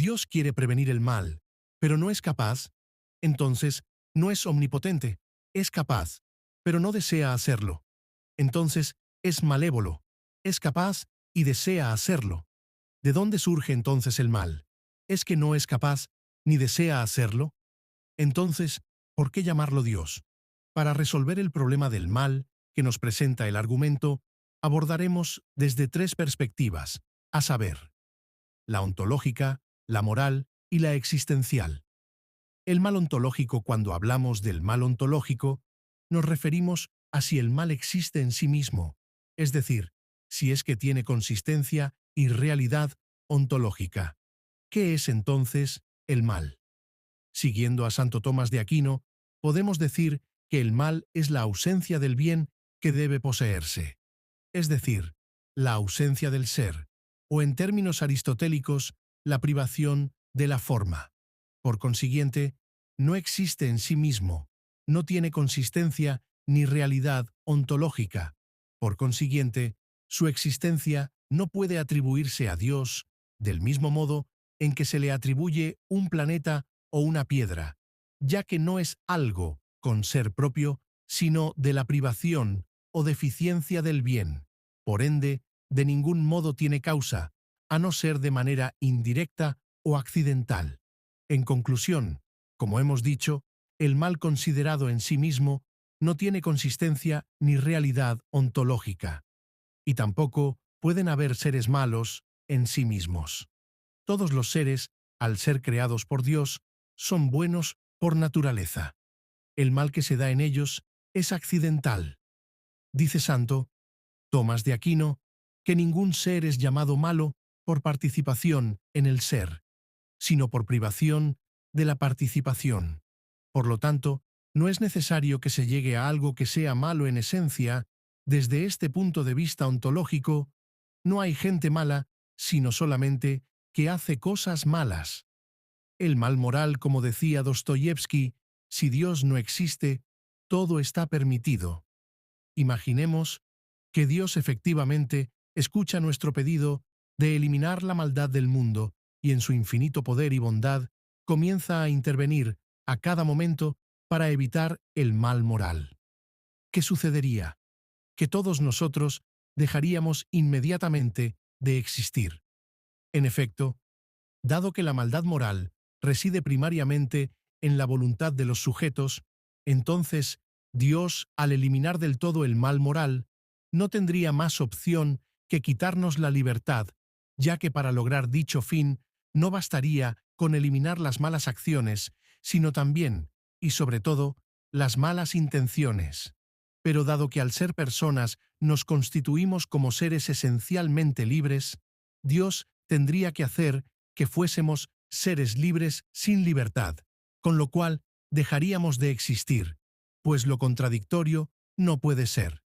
Dios quiere prevenir el mal, pero no es capaz. Entonces, no es omnipotente. Es capaz, pero no desea hacerlo. Entonces, es malévolo. Es capaz y desea hacerlo. ¿De dónde surge entonces el mal? ¿Es que no es capaz ni desea hacerlo? Entonces, ¿por qué llamarlo Dios? Para resolver el problema del mal que nos presenta el argumento, abordaremos desde tres perspectivas, a saber, la ontológica, la moral y la existencial. El mal ontológico, cuando hablamos del mal ontológico, nos referimos a si el mal existe en sí mismo, es decir, si es que tiene consistencia y realidad ontológica. ¿Qué es entonces el mal? Siguiendo a Santo Tomás de Aquino, podemos decir que el mal es la ausencia del bien que debe poseerse, es decir, la ausencia del ser, o en términos aristotélicos, la privación de la forma. Por consiguiente, no existe en sí mismo, no tiene consistencia ni realidad ontológica. Por consiguiente, su existencia no puede atribuirse a Dios del mismo modo en que se le atribuye un planeta o una piedra, ya que no es algo con ser propio, sino de la privación o deficiencia del bien. Por ende, de ningún modo tiene causa, a no ser de manera indirecta o accidental. En conclusión, como hemos dicho, el mal considerado en sí mismo no tiene consistencia ni realidad ontológica, y tampoco pueden haber seres malos en sí mismos. Todos los seres, al ser creados por Dios, son buenos por naturaleza. El mal que se da en ellos es accidental. Dice Santo Tomás de Aquino que ningún ser es llamado malo por participación en el ser, sino por privación de la participación. Por lo tanto, no es necesario que se llegue a algo que sea malo en esencia. Desde este punto de vista ontológico, no hay gente mala, sino solamente que hace cosas malas. El mal moral, como decía Dostoyevsky, si Dios no existe, todo está permitido. Imaginemos que Dios efectivamente escucha nuestro pedido de eliminar la maldad del mundo y en su infinito poder y bondad comienza a intervenir a cada momento para evitar el mal moral. ¿Qué sucedería? Que todos nosotros dejaríamos inmediatamente de existir. En efecto, dado que la maldad moral reside primariamente en la voluntad de los sujetos, entonces Dios, al eliminar del todo el mal moral, no tendría más opción que quitarnos la libertad, ya que para lograr dicho fin no bastaría con eliminar las malas acciones, sino también, y sobre todo, las malas intenciones. Pero dado que al ser personas nos constituimos como seres esencialmente libres, Dios tendría que hacer que fuésemos seres libres sin libertad, con lo cual dejaríamos de existir, pues lo contradictorio no puede ser.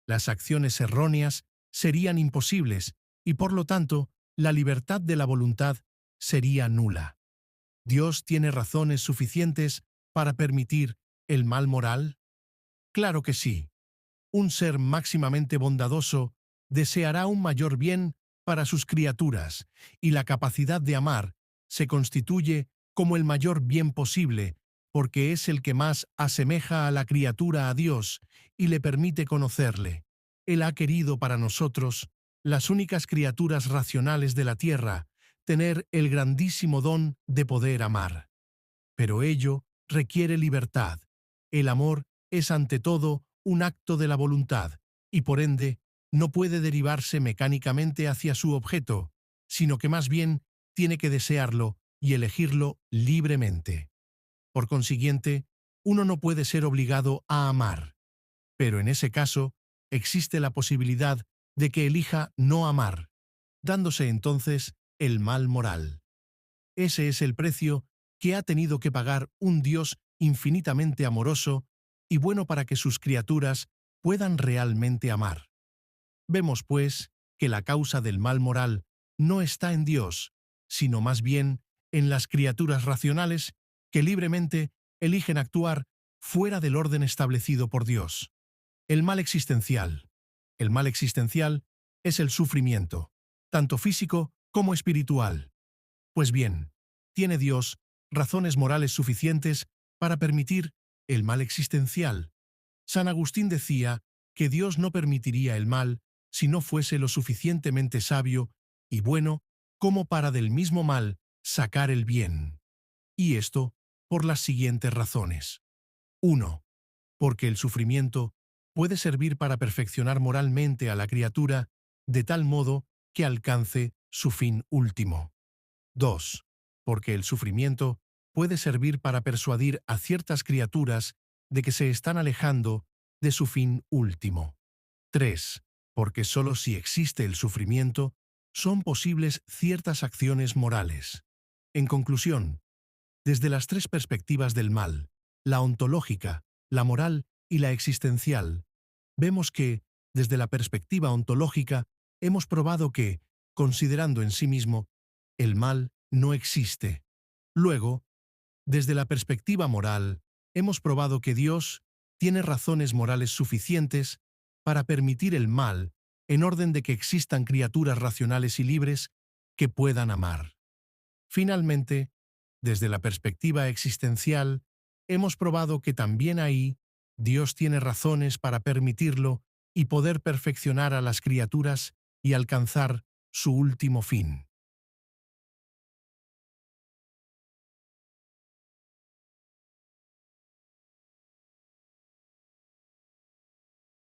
Las acciones erróneas serían imposibles y por lo tanto la libertad de la voluntad sería nula. ¿Dios tiene razones suficientes para permitir el mal moral? Claro que sí. Un ser máximamente bondadoso deseará un mayor bien para sus criaturas, y la capacidad de amar se constituye como el mayor bien posible, porque es el que más asemeja a la criatura a Dios y le permite conocerle. Él ha querido para nosotros, las únicas criaturas racionales de la tierra, tener el grandísimo don de poder amar. Pero ello requiere libertad. El amor es ante todo un acto de la voluntad, y por ende no puede derivarse mecánicamente hacia su objeto, sino que más bien tiene que desearlo y elegirlo libremente. Por consiguiente, uno no puede ser obligado a amar, pero en ese caso existe la posibilidad de que elija no amar, dándose entonces el mal moral. Ese es el precio que ha tenido que pagar un Dios infinitamente amoroso y bueno para que sus criaturas puedan realmente amar. Vemos, pues, que la causa del mal moral no está en Dios, sino más bien en las criaturas racionales que libremente eligen actuar fuera del orden establecido por Dios. El mal existencial. El mal existencial es el sufrimiento, tanto físico como espiritual. Pues bien, ¿Tiene Dios razones morales suficientes para permitir el mal existencial? San Agustín decía que Dios no permitiría el mal si no fuese lo suficientemente sabio y bueno como para del mismo mal sacar el bien. Y esto por las siguientes razones. 1. Porque el sufrimiento puede servir para perfeccionar moralmente a la criatura de tal modo que alcance su fin último. 2. Porque el sufrimiento puede servir para persuadir a ciertas criaturas de que se están alejando de su fin último. 3. Porque solo si existe el sufrimiento, son posibles ciertas acciones morales. En conclusión, desde las tres perspectivas del mal, la ontológica, la moral y la existencial, vemos que, desde la perspectiva ontológica, hemos probado que, considerando en sí mismo, el mal no existe. Luego, desde la perspectiva moral, hemos probado que Dios tiene razones morales suficientes para permitir el mal en orden de que existan criaturas racionales y libres que puedan amar. Finalmente, desde la perspectiva existencial, hemos probado que también ahí Dios tiene razones para permitirlo y poder perfeccionar a las criaturas y alcanzar su último fin.